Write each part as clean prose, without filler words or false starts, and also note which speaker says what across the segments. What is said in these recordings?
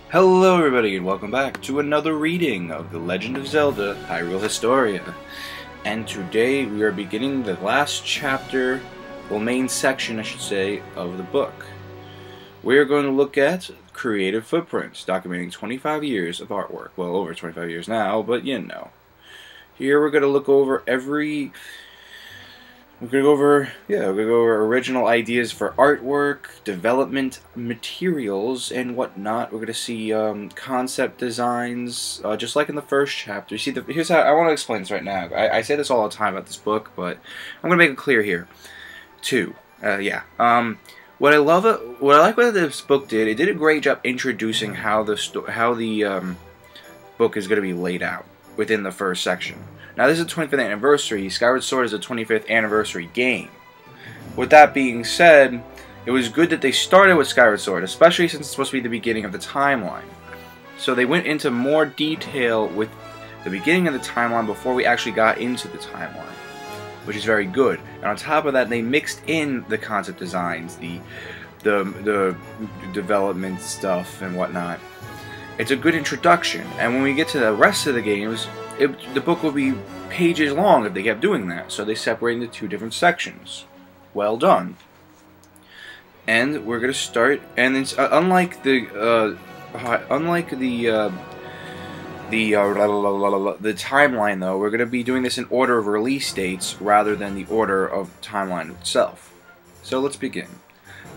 Speaker 1: Hello everybody and welcome back to another reading of The Legend of Zelda Hyrule Historia. And today we are beginning the last chapter, well main section I should say, of the book. We are going to look at creative footprints, documenting 25 years of artwork. Well, over 25 years now, but you know. Here we're going to look over we're going to go over original ideas for artwork, development materials, and whatnot. We're going to see concept designs, just like in the first chapter. You see, here's how I want to explain this right now. I say this all the time about this book, but I'm going to make it clear here, too. What I like what this book did, it did a great job introducing how the book is going to be laid out within the first section. Now this is the 25th anniversary. Skyward Sword is a 25th anniversary game. With that being said, it was good that they started with Skyward Sword, especially since it's supposed to be the beginning of the timeline. So they went into more detail with the beginning of the timeline before we actually got into the timeline, which is very good. And on top of that, they mixed in the concept designs, the development stuff and whatnot. It's a good introduction, and when we get to the rest of the games, the book will be pages long if they kept doing that. So they separated into two different sections. Well done. And we're gonna start. And it's unlike the timeline, though, we're gonna be doing this in order of release dates rather than the order of the timeline itself. So let's begin.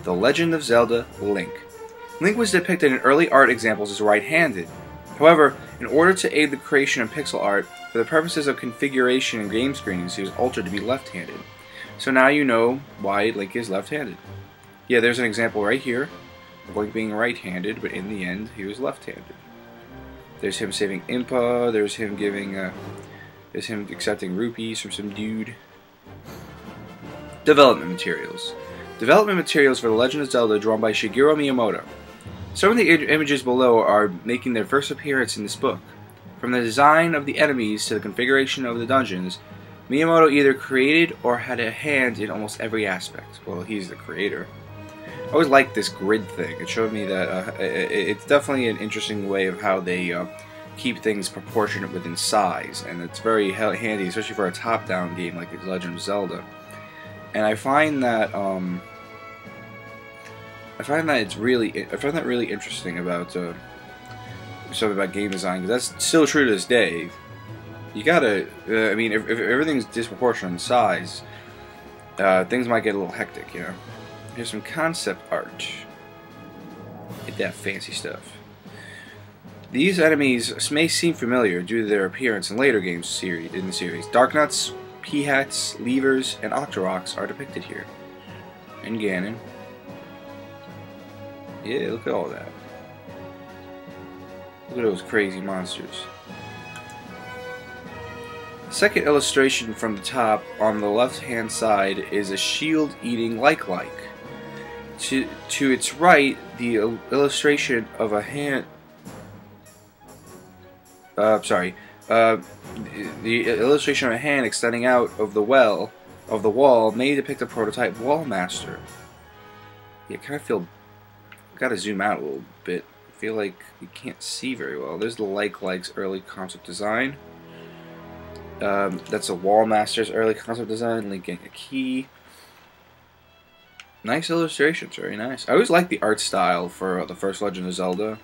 Speaker 1: The Legend of Zelda: Link. Link was depicted in early art examples as right-handed. However, in order to aid the creation of pixel art, for the purposes of configuration and game screenings, he was altered to be left-handed. So now you know why Link is left-handed. Yeah, there's an example right here of Link being right-handed, but in the end, he was left-handed. There's him saving Impa, there's him accepting rupees from some dude. Development materials. Development materials for The Legend of Zelda drawn by Shigeru Miyamoto. Some of the images below are making their first appearance in this book. From the design of the enemies to the configuration of the dungeons, Miyamoto either created or had a hand in almost every aspect. Well, he's the creator. I always liked this grid thing. It showed me that it's definitely an interesting way of how they keep things proportionate within size, and it's very handy, especially for a top-down game like The Legend of Zelda. And I find that really interesting about something about game design, because that's still true to this day. You gotta, I mean, if everything's disproportionate in size, things might get a little hectic, you know. Here's some concept art. Get that fancy stuff. These enemies may seem familiar due to their appearance in later games in the series. Darknuts, Peahats, Levers, and Octoroks are depicted here. And Ganon. Yeah, look at all that. Look at those crazy monsters. The second illustration from the top on the left-hand side is a shield-eating like-like. To its right, the illustration of a hand... the illustration of a hand extending out of the wall may depict a prototype wall master. Yeah, kind of feel... Gotta zoom out a little bit. I feel like you can't see very well. There's the like-like's early concept design. That's a wall master's early concept design. Link getting a key. Nice illustrations, very nice. I always liked the art style for the first Legend of Zelda.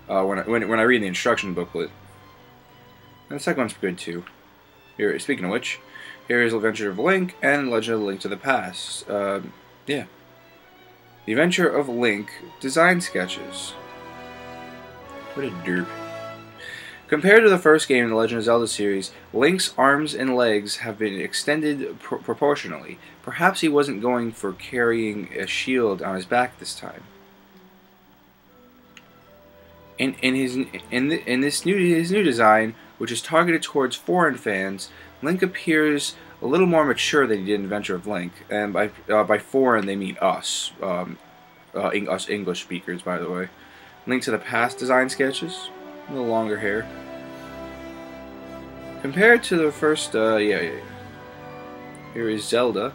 Speaker 1: When I read the instruction booklet. And the second one's good too. Here, speaking of which, here is Adventure of Link and Legend of Link to the Past. Yeah. The Adventure of Link design sketches. What a derp. Compared to the first game in the Legend of Zelda series, Link's arms and legs have been extended proportionally. Perhaps he wasn't going for carrying a shield on his back this time. In his new design, which is targeted towards foreign fans, Link appears a little more mature than he did in Adventure of Link, and by foreign they mean us, us English speakers, by the way. Link to the Past design sketches, a little longer hair. Compared to the first, Here is Zelda.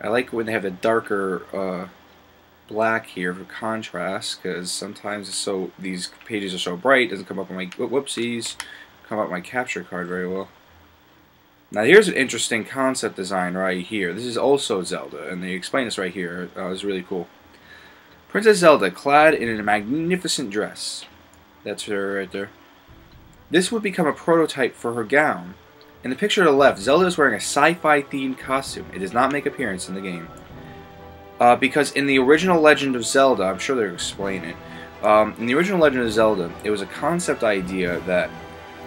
Speaker 1: I like when they have a darker black here for contrast, because sometimes these pages are so bright, it doesn't come up on my whoopsies, come up on my capture card very well. Now here's an interesting concept design right here. This is also Zelda, and they explain this right here. It's really cool. Princess Zelda, clad in a magnificent dress. That's her right there. This would become a prototype for her gown. In the picture to the left, Zelda is wearing a sci-fi themed costume. It does not make appearance in the game. Because in the original Legend of Zelda, I'm sure they'll explain it. In the original Legend of Zelda, it was a concept idea that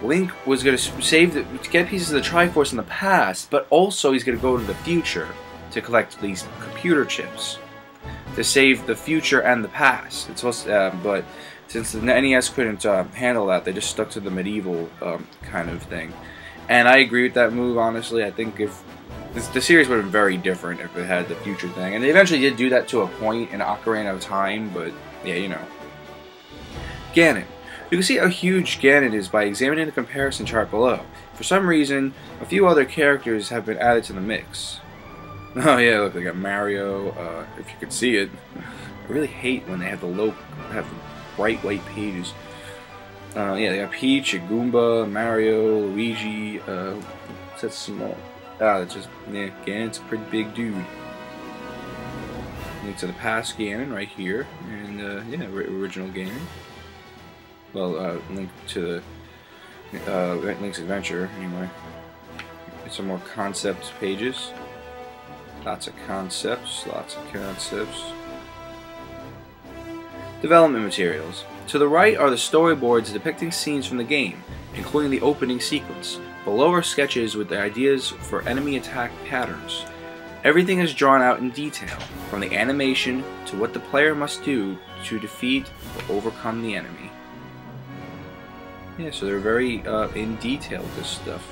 Speaker 1: Link was going to get pieces of the Triforce in the past, but also he's going to go to the future to collect these computer chips to save the future and the past. It's supposed to, but since the NES couldn't handle that, they just stuck to the medieval kind of thing. And I agree with that move, honestly. I think if the series would have been very different if it had the future thing. And they eventually did do that to a point in Ocarina of Time, but yeah, you know. Ganon. You can see how huge Ganon is by examining the comparison chart below. For some reason, a few other characters have been added to the mix. Oh yeah, look, they got Mario, if you could see it. I really hate when they have the bright white pages. Yeah, they got Peach, Goomba, Mario, Luigi, what's that small? That's just, yeah, Ganon's a pretty big dude. Link to the past Ganon right here, and yeah, original Ganon. Well, link to Link's Adventure, anyway. Some more concept pages. Lots of concepts, lots of concepts. Development materials. To the right are the storyboards depicting scenes from the game, including the opening sequence. Below are sketches with the ideas for enemy attack patterns. Everything is drawn out in detail, from the animation to what the player must do to defeat or overcome the enemy. Yeah, so they're very in detail with this stuff.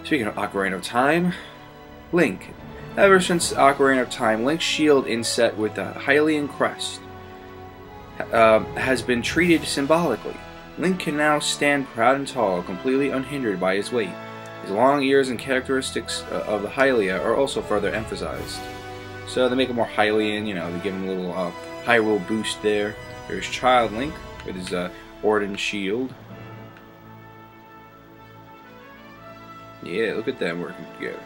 Speaker 1: Speaking of Ocarina of Time, Link. Ever since Ocarina of Time, Link's shield inset with the Hylian crest has been treated symbolically. Link can now stand proud and tall, completely unhindered by his weight. His long ears and characteristics of the Hylia are also further emphasized. So they make him more Hylian, you know, they give him a little Hyrule boost there. There's Child Link with his Orden shield. Yeah, look at them working together.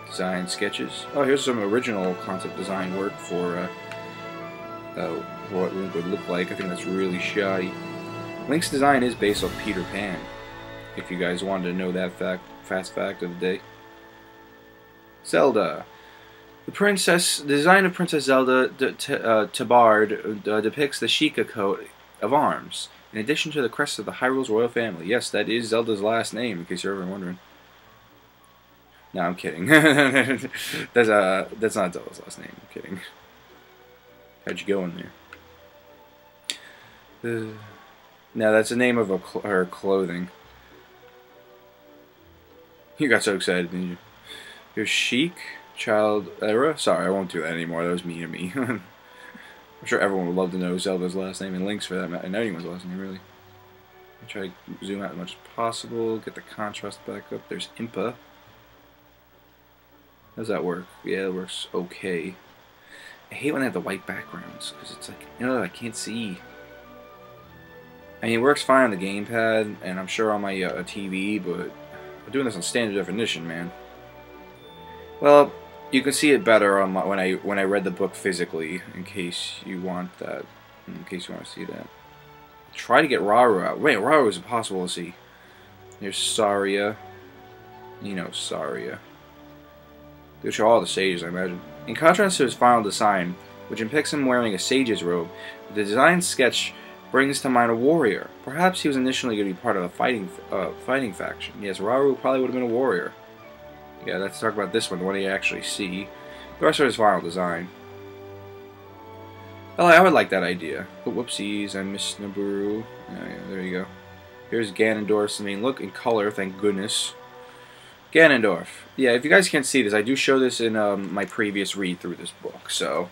Speaker 1: Design sketches. Oh, here's some original concept design work for what Link would look like. I think that's really shoddy. Link's design is based off Peter Pan, if you guys wanted to know that fast fact of the day. Zelda. The design of Princess Zelda Tabard depicts the Sheikah coat of arms, in addition to the crest of the Hyrule's royal family. Yes, that is Zelda's last name, in case you're ever wondering. No, I'm kidding. That's not Zelda's last name. I'm kidding. How'd you go in there? No, that's the name of her clothing. You got so excited, didn't you? Here's Sheik, Child Era. Sorry, I won't do that anymore. That was mean to me. I'm sure everyone would love to know Zelda's last name and Link's for that matter, and anyone's last name, really. I'll try to zoom out as much as possible, get the contrast back up. There's Impa. How does that work? Yeah, it works okay. I hate when they have the white backgrounds, because it's like, you know, I can't see. I mean, it works fine on the gamepad, and I'm sure on my TV, but I'm doing this on standard definition, man. Well, you can see it better on when I read the book physically, in case you want that. In case you want to see that. Try to get Rauru out. Wait, Rauru is impossible to see. There's Saria. You know Saria. They'll show all the sages, I imagine. In contrast to his final design, which depicts him wearing a sage's robe, the design sketch brings to mind a warrior. Perhaps he was initially going to be part of a fighting faction. Yes, Rauru probably would have been a warrior. Yeah, let's talk about this one, the one you actually see. The rest of his final design. Well, I would like that idea. But whoopsies, I missed Naburu. Oh, yeah, there you go. Here's Ganondorf's main look in color, thank goodness. Ganondorf. Yeah, if you guys can't see this, I do show this in my previous read through this book. So,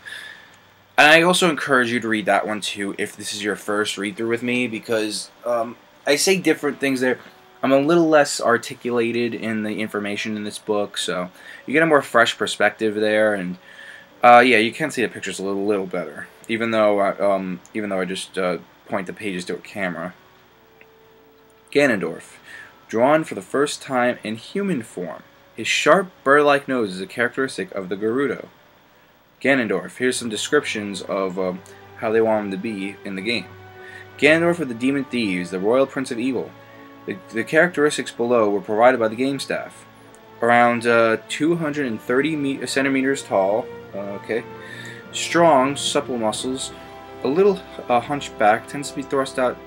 Speaker 1: and I also encourage you to read that one too if this is your first read through with me, because I say different things there. I'm a little less articulated in the information in this book, so you get a more fresh perspective there. And Yeah, you can see the pictures a little better, even though I just point the pages to a camera. Ganondorf, drawn for the first time in human form. His sharp, bird-like nose is a characteristic of the Gerudo. Ganondorf. Here's some descriptions of how they want him to be in the game. Ganondorf of the Demon Thieves, the Royal Prince of Evil. The characteristics below were provided by the game staff. Around 230 centimeters tall. Okay. Strong, supple muscles. A little hunchback. Tends to thrust out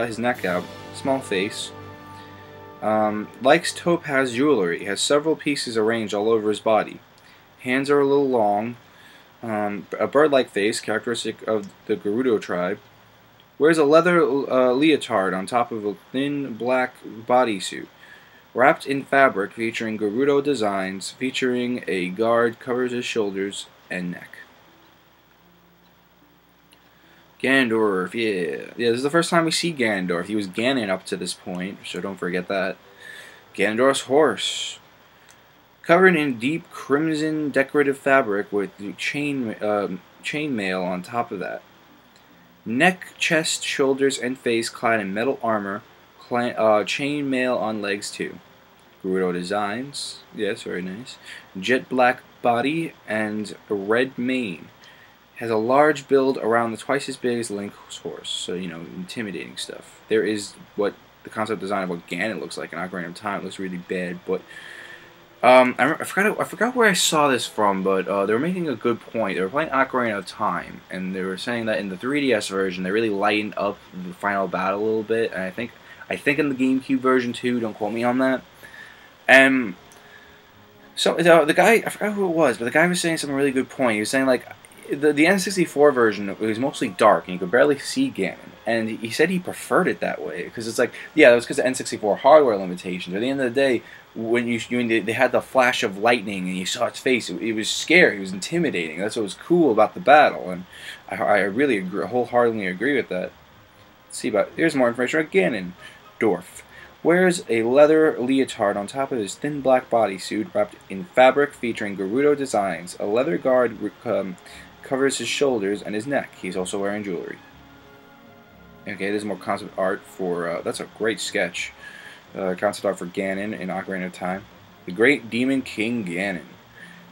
Speaker 1: his neck out. Small face. Likes topaz jewelry. Has several pieces arranged all over his body. Hands are a little long. A bird-like face, characteristic of the Gerudo tribe. Wears a leather leotard on top of a thin black bodysuit. Wrapped in fabric featuring Gerudo designs, featuring a guard covers his shoulders and neck. Ganondorf, yeah. Yeah, this is the first time we see Ganondorf. He was Ganon up to this point, so don't forget that. Ganondorf's horse. Covered in deep crimson decorative fabric with chainmail on top of that. Neck, chest, shoulders, and face clad in metal armor. Chainmail on legs too. Gerudo designs. Yes, very nice. Jet black body and a red mane. Has a large build around twice as big as Link's horse. So, you know, intimidating stuff. There is what the concept design of what Ganon looks like in Ocarina of Time. It looks really bad, but I forgot where I saw this from, but they were making a good point. They were playing Ocarina of Time, and they were saying that in the 3DS version, they really lightened up the final battle a little bit. And I think in the GameCube version too. Don't quote me on that. So the guy, I forgot who it was, but the guy was saying some really good point. He was saying like the N64 version was mostly dark, and you could barely see Ganon. And he said he preferred it that way because it's like, yeah, that was because of N64 hardware limitations. At the end of the day, when they had the flash of lightning and you saw its face, it was scary, it was intimidating. That's what was cool about the battle, and I really wholeheartedly agree with that. Let's see here's more information about Ganondorf. Wears a leather leotard on top of his thin black bodysuit wrapped in fabric featuring Gerudo designs. A leather guard covers his shoulders and his neck. He's also wearing jewelry. Okay, there's more concept art for, that's a great sketch. Concept art for Ganon in Ocarina of Time. The Great Demon King Ganon.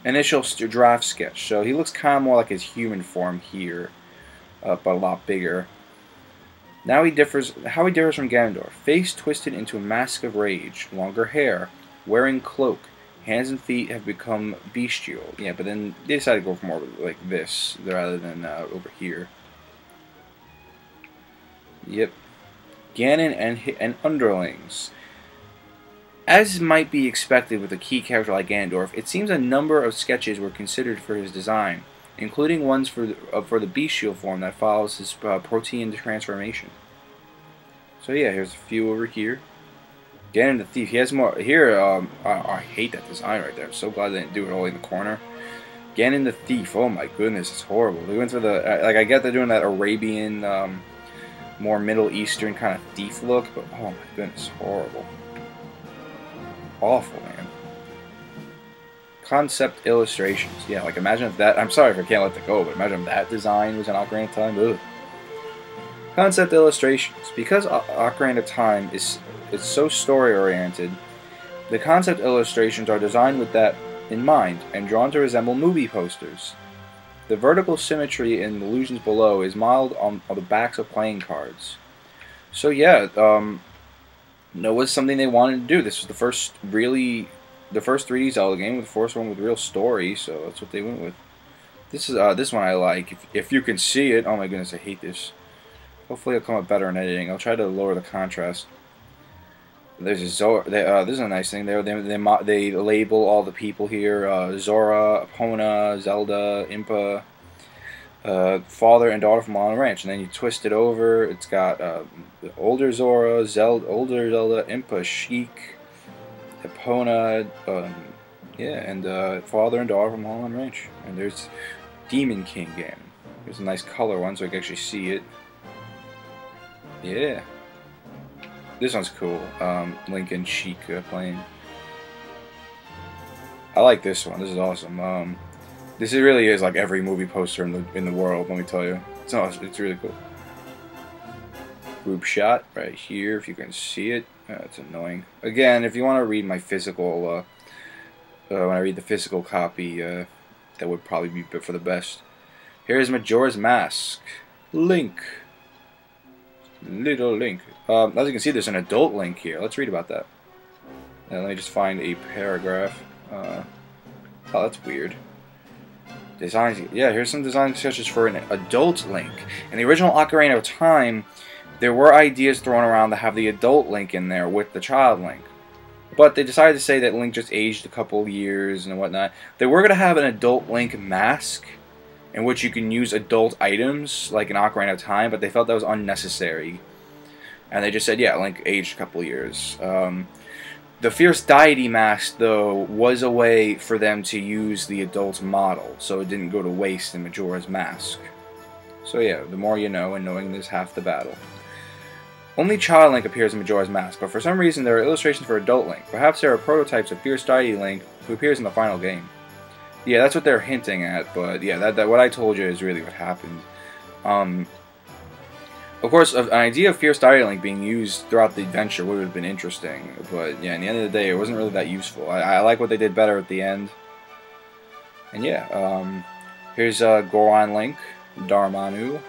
Speaker 1: Initial draft sketch. So he looks kind of more like his human form here, but a lot bigger. Now how he differs from Ganondorf. Face twisted into a mask of rage. Longer hair. Wearing cloak. Hands and feet have become bestial. Yeah, but then they decided to go for more like this rather than over here. Yep. Ganon and underlings. As might be expected with a key character like Ganondorf, it seems a number of sketches were considered for his design, including ones for the bestial form that follows his protein transformation. So yeah, here's a few over here. Ganon the Thief. He has more here. I hate that design right there. I'm so glad they didn't do it all in the corner. Ganon the Thief. Oh my goodness, it's horrible. They went for the like. I get they're doing that Arabian, more Middle Eastern kind of thief look, but oh my goodness, horrible. Awful, man. Concept illustrations. Yeah, like imagine if that. I'm sorry if I can't let that go, but imagine if that design was in Ocarina of Time. Ugh. Concept illustrations. Because Ocarina of Time is so story oriented, the concept illustrations are designed with that in mind and drawn to resemble movie posters. The vertical symmetry in the illusions below is modeled on the backs of playing cards. So yeah, that was something they wanted to do. This was the first 3D Zelda game, the first one with real story, so that's what they went with. This is this one I like. If you can see it, oh my goodness, I hate this. Hopefully it'll come up better in editing. I'll try to lower the contrast. There's a Zora. This is a nice thing. They label all the people here: Zora, Epona, Zelda, Impa, father and daughter from Lon Ranch. And then you twist it over. It's got the older Zora, older Zelda, Impa, Sheik, Epona, yeah, and father and daughter from Holland Ranch. And there's Demon King Ganon. There's a nice color one, so I can actually see it. Yeah. This one's cool. Link and Sheik playing. I like this one. This is awesome. This really is like every movie poster in the world. Let me tell you, it's really cool. Group shot right here, if you can see it. It's annoying. Again, if you want to read my physical, when I read the physical copy, that would probably be for the best. Here's Majora's Mask. Link. Little Link. As you can see, there's an adult Link here. Let's read about that. Let me just find a paragraph. Oh, that's weird. Designs. Yeah, here's some design sketches for an adult Link. In the original Ocarina of Time, there were ideas thrown around to have the adult Link in there with the child Link. But they decided to say that Link just aged a couple years and whatnot. They were going to have an adult Link mask in which you can use adult items, like in Ocarina of Time, but they felt that was unnecessary. And they just said, yeah, Link aged a couple years. The Fierce Deity mask, though, was a way for them to use the adult model, so it didn't go to waste in Majora's Mask. So yeah, the more you know, and knowing is half the battle. Only Child Link appears in Majora's Mask, but for some reason there are illustrations for Adult Link. Perhaps there are prototypes of Fierce Deity Link who appears in the final game. Yeah, that's what they're hinting at, but yeah, that what I told you is really what happened. Of course, an idea of Fierce Deity Link being used throughout the adventure would have been interesting, but yeah, in the end of the day, it wasn't really that useful. I like what they did better at the end. And yeah, here's Goron Link, Darmanu.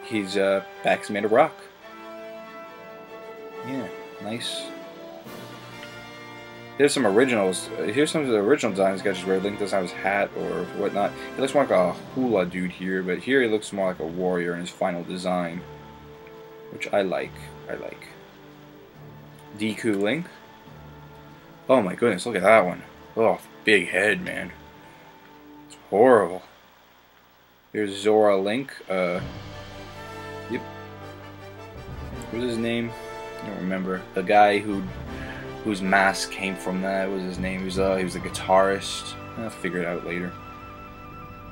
Speaker 1: His back's made of rock. Yeah, nice. Here's some originals. Here's some of the original design sketches where Link doesn't have his hat or whatnot. He looks more like a hula dude here, but here he looks more like a warrior in his final design, which I like. Deku Link. Oh my goodness, look at that one. Oh, big head, man. It's horrible. Here's Zora Link. Yep. What's his name? I don't remember. The guy whose mask came from that. What was his name? He was a guitarist. I'll figure it out later.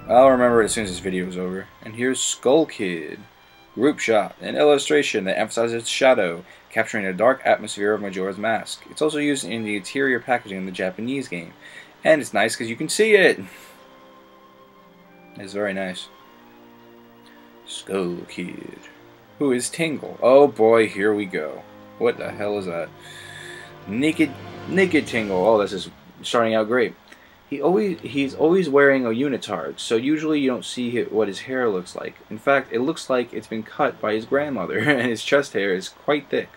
Speaker 1: I'll remember it as soon as this video is over. And here's Skull Kid. Group shot. An illustration that emphasizes shadow, capturing the dark atmosphere of Majora's Mask. It's also used in the interior packaging in the Japanese game. And it's nice because you can see it. It's very nice. Skull Kid. Who is Tingle? Oh boy, here we go. What the hell is that? Naked Tingle. Oh, this is starting out great. He's always wearing a unitard, so usually you don't see what his hair looks like. In fact, it looks like it's been cut by his grandmother, and his chest hair is quite thick.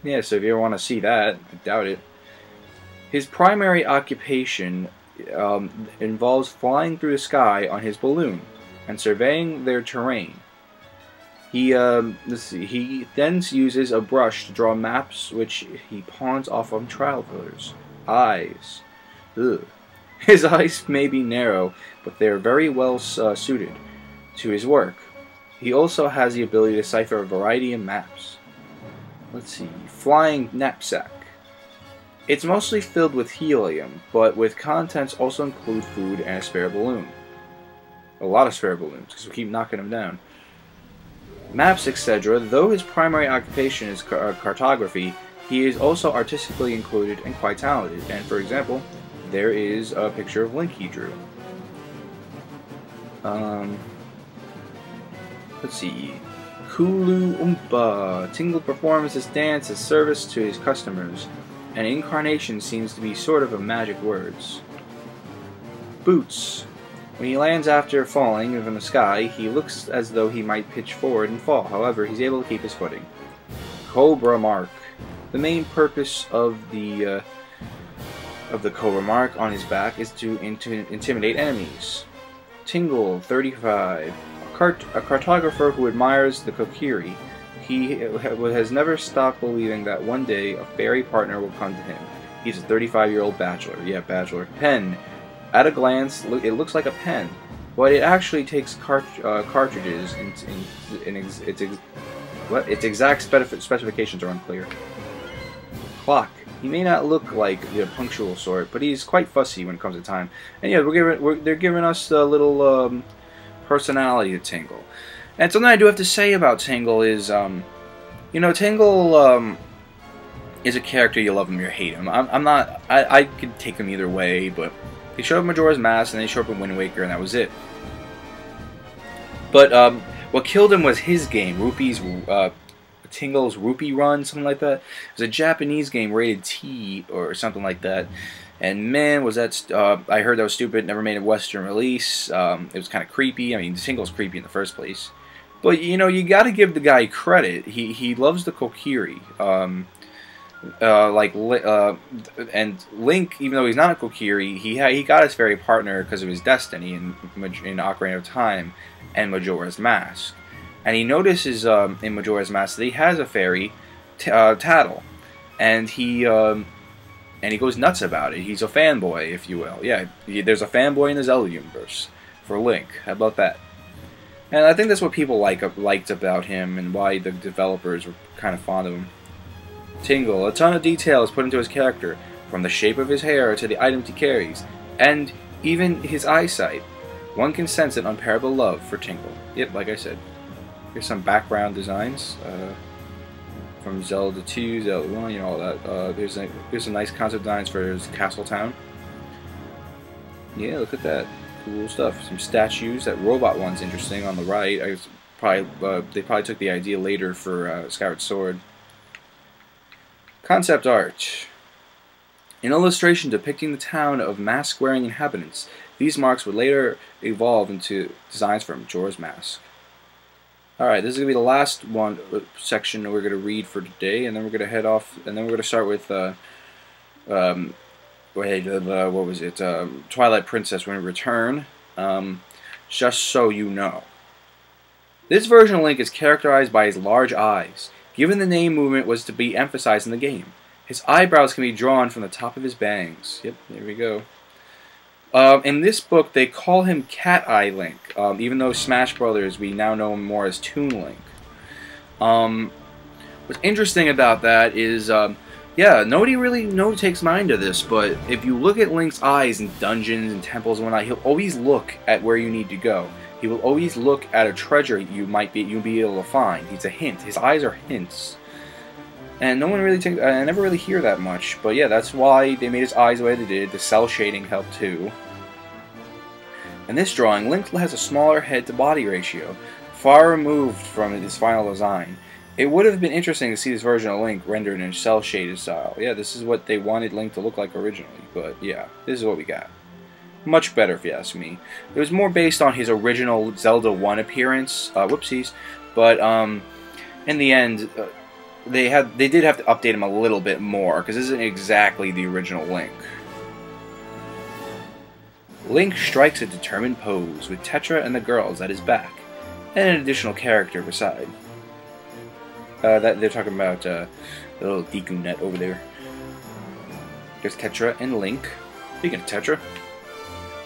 Speaker 1: Yeah, so if you ever want to see that, I doubt it. His primary occupation involves flying through the sky on his balloon and surveying their terrain. He he then uses a brush to draw maps which he pawns off on travelers. Eyes. Ugh. His eyes may be narrow, but they are very well suited to his work. He also has the ability to decipher a variety of maps. Let's see. Flying knapsack. It's mostly filled with helium, but with contents also include food and a spare balloon. A lot of spare balloons, because we keep knocking them down. Maps, etc. Though his primary occupation is cartography, he is also artistically included and quite talented. And for example, there is a picture of Link he drew. Let's see. Kulu Oompa. Tingle performs this dance as service to his customers. And incarnation seems to be sort of a magic words. Boots. When he lands after falling from the sky, he looks as though he might pitch forward and fall. However, he's able to keep his footing. Cobra Mark. The main purpose of the Cobra Mark on his back is to intimidate enemies. Tingle, 35. A cartographer who admires the Kokiri. He has never stopped believing that one day a fairy partner will come to him. He's a 35-year-old bachelor. Yeah, bachelor. Pen. At a glance, it looks like a pen, but it actually takes cartridges, its exact specifications are unclear. Clock. He may not look like the punctual sort, but he's quite fussy when it comes to time. And yeah, they're giving us a little personality to Tingle. And something I do have to say about Tingle is, you know, Tingle is a character you love him or hate him. I could take him either way, but He showed up in Majora's Mask, and then he showed up in Wind Waker, and that was it. But what killed him was his game, Tingle's Rupee Run, something like that. It was a Japanese game rated T or something like that. And man, was that I heard that was stupid. Never made a Western release. It was kind of creepy. I mean, Tingle's creepy in the first place. But you know, you got to give the guy credit. He loves the Kokiri. And Link, even though he's not a Kokiri, he got his fairy partner because of his destiny in Ocarina of Time and Majora's Mask. And he notices in Majora's Mask that he has a fairy, Tattle, and he goes nuts about it. He's a fanboy, if you will. Yeah, there's a fanboy in the Zelda universe for Link. How about that? And I think that's what people liked about him, and why the developers were kind of fond of him. Tingle, a ton of detail is put into his character, from the shape of his hair to the items he carries, and even his eyesight. One can sense an unparalleled love for Tingle. Yep, like I said. Here's some background designs from Zelda 2, Zelda 1, you know, all that. Here's some nice concept designs for his castle town. Yeah, look at that. Cool stuff. Some statues. That robot one's interesting on the right. They probably took the idea later for Skyward Sword. Concept art. An illustration depicting the town of mask-wearing inhabitants. These marks would later evolve into designs for Majora's Mask. Alright, this is going to be the last section that we're going to read for today, and then we're going to head off, and then we're going to start with, what was it, Twilight Princess when we return, just so you know. This version of Link is characterized by his large eyes. Given the name movement was to be emphasized in the game. His eyebrows can be drawn from the top of his bangs. Yep, there we go. In this book, they call him Cat Eye Link, even though Smash Brothers, we now know him more as Toon Link. What's interesting about that is, yeah, nobody takes mind to this, but if you look at Link's eyes in dungeons and temples and whatnot, he'll always look at where you need to go. He will always look at a treasure you'll be able to find. It's a hint. His eyes are hints. And no one really takes. I never really hear that much, but yeah, that's why they made his eyes the way they did. The cell shading helped too. In this drawing, Link has a smaller head-to-body ratio, far removed from his final design. It would have been interesting to see this version of Link rendered in a cell-shaded style. Yeah, this is what they wanted Link to look like originally, but yeah, this is what we got. Much better, if you ask me. It was more based on his original Zelda 1 appearance. Whoopsies, but in the end. They did have to update him a little bit more, because this isn't exactly the original Link. Link strikes a determined pose, with Tetra and the girls at his back, and an additional character beside. They're talking about the little Deku net over there. There's Tetra and Link. Speaking of Tetra.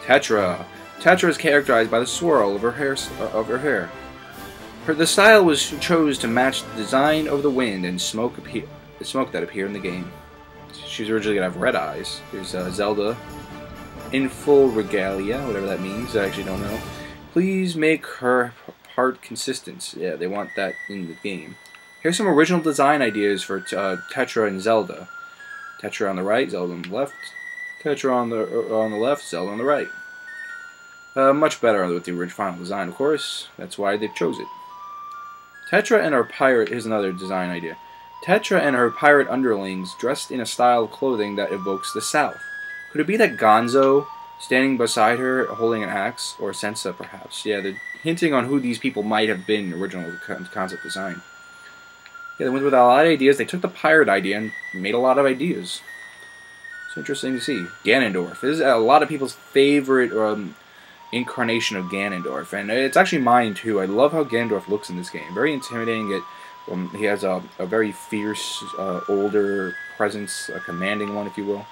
Speaker 1: Tetra is characterized by the swirl of her hair. The style was chose to match the design of the wind and smoke that appear in the game. She was originally going to have red eyes. Here's Zelda in full regalia, whatever that means. I actually don't know. Please make her part consistent. Yeah, they want that in the game. Here's some original design ideas for Tetra and Zelda. Tetra on the right, Zelda on the left. Tetra on the left, Zelda on the right. Much better with the original final design, of course. That's why they chose it. Tetra and her pirate, here's another design idea. Tetra and her pirate underlings dressed in a style of clothing that evokes the South. Could it be that Gonzo, standing beside her, holding an axe, or Sensa perhaps? Yeah, they're hinting on who these people might have been in the original concept design. Yeah, they went with a lot of ideas. They took the pirate idea and made a lot of ideas. It's interesting to see. Ganondorf. This is a lot of people's favorite incarnation of Ganondorf, and it's actually mine too. I love how Ganondorf looks in this game. Very intimidating. He has a very fierce, older presence, a commanding one, if you will.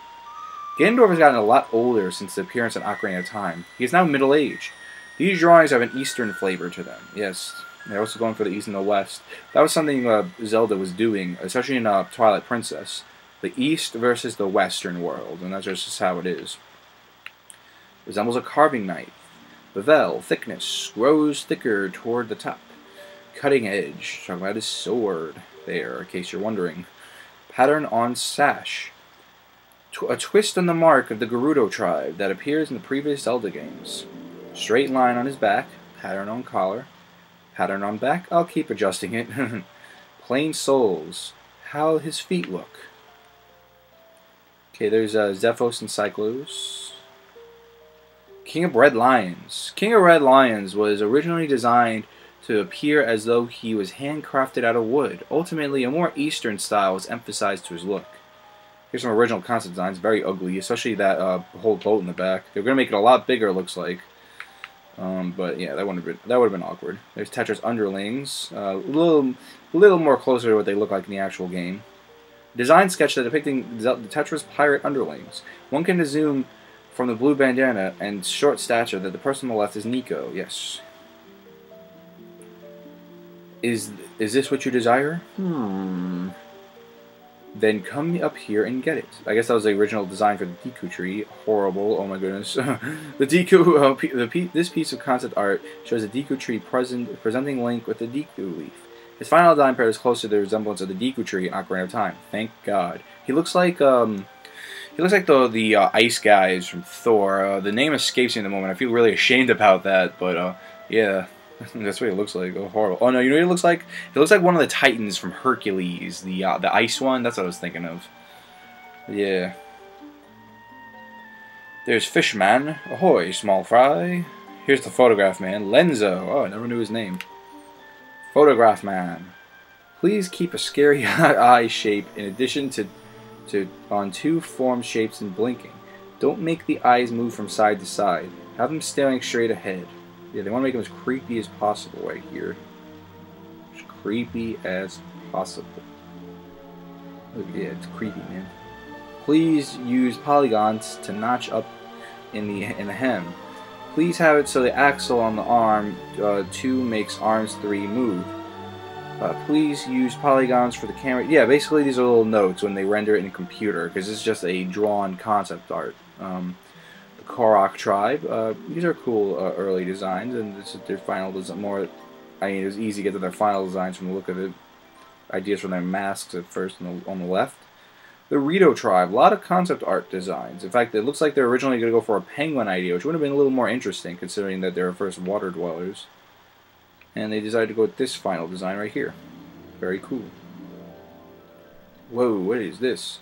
Speaker 1: Ganondorf has gotten a lot older since the appearance in Ocarina of Time. He is now middle-aged. These drawings have an Eastern flavor to them. Yes, they're also going for the East and the West. That was something Zelda was doing, especially in Twilight Princess. The East versus the Western world, and that's just how it is. Resembles a carving knife. Bevel, thickness, grows thicker toward the top. Cutting edge, talking about his sword there, in case you're wondering. Pattern on sash. A twist on the mark of the Gerudo tribe that appears in the previous Zelda games. Straight line on his back, pattern on collar, pattern on back, I'll keep adjusting it. Plain soles, how his feet look. Okay, there's Zephos and Cyclos. King of Red Lions. King of Red Lions was originally designed to appear as though he was handcrafted out of wood. Ultimately, a more Eastern style was emphasized to his look. Here's some original concept designs, very ugly, especially that whole boat in the back. They're gonna make it a lot bigger, it looks like. But yeah, that would have been awkward. There's Tetra's underlings, a little more closer to what they look like in the actual game. Design sketch that depicting the Tetra's pirate underlings. One can assume from the blue bandana and short stature that the person on the left is Nico. Yes. Is this what you desire? Then come up here and get it. I guess that was the original design for the Deku tree. Horrible. Oh my goodness. The Deku. This piece of concept art shows a Deku tree presenting Link with a Deku leaf. His final design pairs closer to the resemblance of the Deku tree in Ocarina of Time. Thank God. He looks like the ice guys from Thor. The name escapes me in the moment. I feel really ashamed about that, but yeah. That's what it looks like. Oh, horrible. Oh no, you know what it looks like? It looks like one of the Titans from Hercules, the ice one. That's what I was thinking of. Yeah. There's Fishman. Ahoy, small fry. Here's the photograph man, Lenzo. Oh, I never knew his name. Photograph man. Please keep a scary eye shape in addition to on two form shapes and blinking. Don't make the eyes move from side to side. Have them staring straight ahead. Yeah, they want to make them as creepy as possible right here. As creepy as possible. Look, yeah, it's creepy, man. Please use polygons to notch up in the hem. Please have it so the axle on the arm 2 makes arms 3 move. Please use polygons for the camera. Yeah, basically these are little notes when they render it in a computer, because it's just a drawn concept art. The Korok tribe. These are cool early designs, and this is their final design. I mean, it was easy to get to their final designs from the look of it. Ideas from their masks at first on the left. The Rito tribe. A lot of concept art designs. In fact, it looks like they're originally going to go for a penguin idea, which would have been a little more interesting, considering that they're first water dwellers. And they decided to go with this final design right here. Very cool. Whoa, what is this?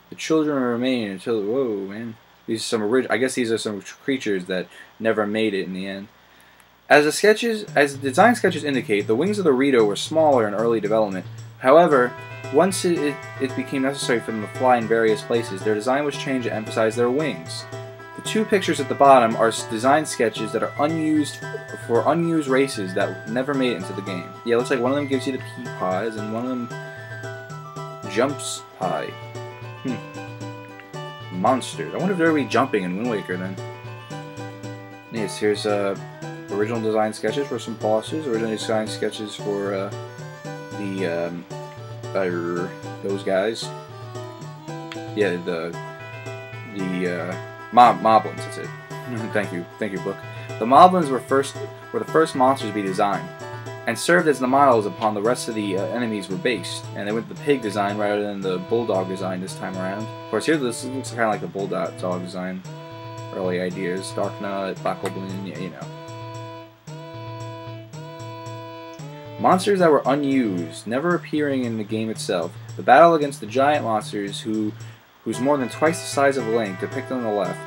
Speaker 1: The children remain until... Whoa, man. These are some I guess these are some creatures that never made it in the end. As the design sketches indicate, the wings of the Rito were smaller in early development. However, once it became necessary for them to fly in various places, their design was changed to emphasize their wings. The two pictures at the bottom are design sketches that are unused races that never made it into the game. Yeah, it looks like one of them gives you the pea pies and one of them jumps pie. Monsters. I wonder if they're going to be jumping in Wind Waker then. Yes, here's original design sketches for some bosses. Original design sketches for those guys. Yeah, the moblins. That's it. Thank you, book. The moblins were the first monsters to be designed, and served as the models upon the rest of the enemies were based. And they went with the pig design rather than the bulldog design this time around. Of course, here this looks kind of like the bulldog design. Early ideas, Darknut, Black Goblin, yeah, you know. Monsters that were unused, never appearing in the game itself. The battle against the giant monsters who's more than twice the size of Link, depicted on the left,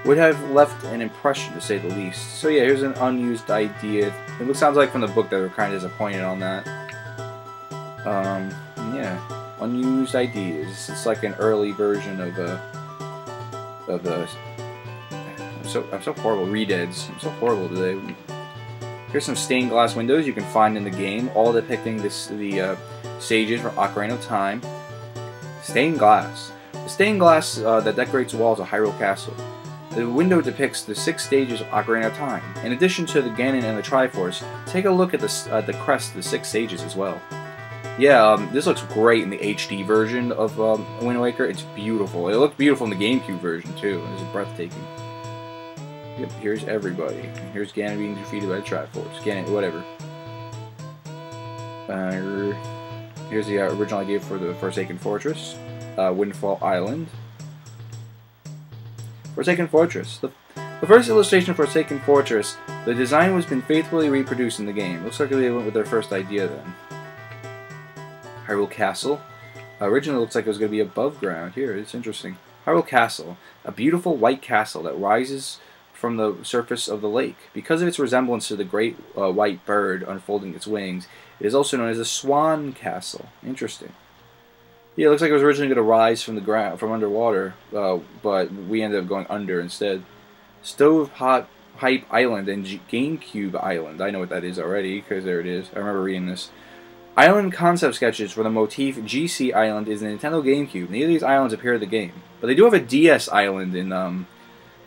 Speaker 1: would have left an impression, to say the least. So yeah, here's an unused idea. It sounds like from the book that we're kind of disappointed on that. Yeah, unused ideas. It's like an early version of I'm so horrible. Redeads. I'm so horrible today. Here's some stained glass windows you can find in the game, all depicting the stages from Ocarina of Time. Stained glass. The stained glass that decorates the walls of Hyrule Castle. The window depicts the 6 stages of Ocarina of Time. In addition to the Ganon and the Triforce, take a look at the crest of the 6 stages as well. Yeah, this looks great in the HD version of Wind Waker. It's beautiful. It looked beautiful in the GameCube version too. It was breathtaking. Yep, here's everybody. Here's Ganon being defeated by the Triforce. Ganon, whatever. Here's the original idea for the Forsaken Fortress. Windfall Island. Forsaken Fortress. The first illustration of Forsaken Fortress, the design has been faithfully reproduced in the game. Looks like they went with their first idea then. Hyrule Castle. Originally looks like it was going to be above ground. Here, it's interesting. Hyrule Castle. A beautiful white castle that rises from the surface of the lake. Because of its resemblance to the great white bird unfolding its wings, it is also known as a swan castle. Interesting. Yeah, it looks like it was originally going to rise from the ground, from underwater, but we ended up going under instead. Stovepipe Island and GameCube Island. I know what that is already, because there it is. I remember reading this. Island concept sketches for the motif GC Island is a Nintendo GameCube. Neither of these islands appear in the game. But they do have a DS Island in,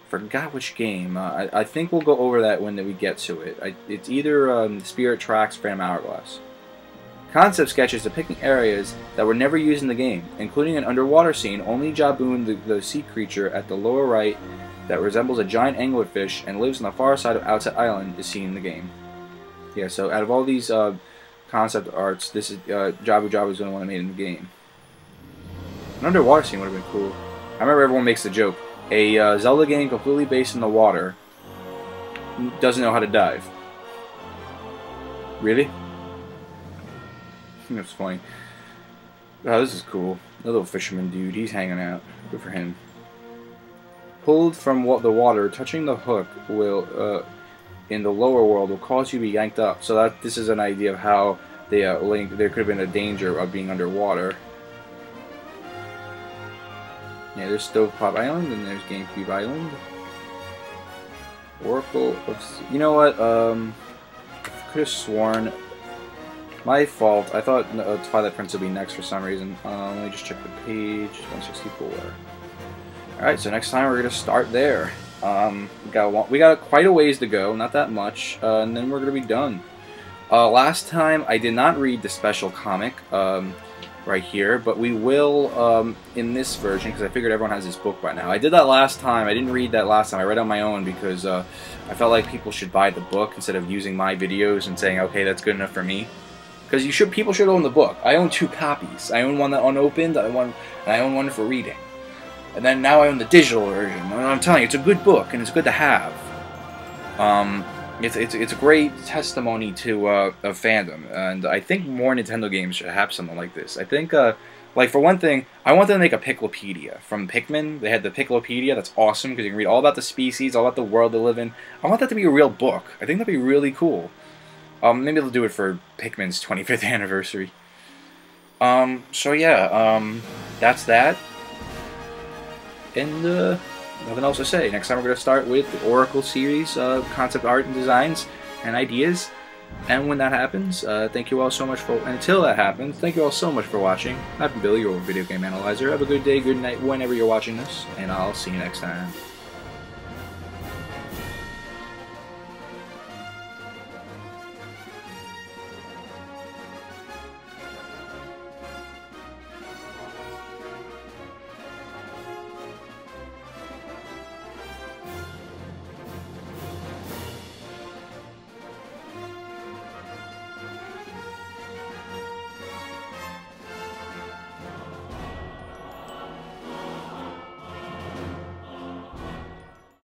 Speaker 1: forgot which game. I think we'll go over that when we get to it. It's either Spirit Tracks or Phantom Hourglass. Concept sketches depicting areas that were never used in the game, including an underwater scene. Only Jaboon, the sea creature at the lower right that resembles a giant anglerfish and lives on the far side of Outset Island, is seen in the game. Yeah, so out of all these concept arts, this is Jabu Jabu is the only one I made in the game. An underwater scene would have been cool. I remember everyone makes the joke. A Zelda game completely based in the water doesn't know how to dive. Really? That's funny. Oh, this is cool. The little fisherman dude, he's hanging out. Good for him. Pulled from the water, touching the hook will, in the lower world, will cause you to be yanked up. So this is an idea of how they there could have been a danger of being underwater. Yeah, there's Stovepipe Island, and there's GameCube Island. Oracle of... You know what, could have sworn... My fault. I thought Twilight Prince would be next for some reason. Let me just check the page. 164. Alright, so next time we're going to start there. We got quite a ways to go, not that much, and then we're going to be done. Last time I did not read the special comic right here, but we will in this version, because I figured everyone has this book by now. I did that last time. I didn't read that last time. I read on my own because I felt like people should buy the book instead of using my videos and saying, okay, that's good enough for me. Because people should own the book. I own 2 copies. I own one that unopened, and I own one for reading. And then now I own the digital version. And I'm telling you, it's a good book, and it's good to have. It's a great testimony to of fandom, and I think more Nintendo games should have something like this. I think, like, for one thing, I want them to make a Picklopedia. From Pikmin, they had the Picklopedia. That's awesome, because you can read all about the species, all about the world they live in. I want that to be a real book. I think that'd be really cool. Maybe they'll do it for Pikmin's 25th anniversary. So yeah, that's that. And, nothing else to say. Next time we're going to start with the Oracle series, concept art and designs and ideas. And when that happens, thank you all so much for... Until that happens, thank you all so much for watching. I've been Billy, your video game analyzer. Have a good day, good night, whenever you're watching this. And I'll see you next time.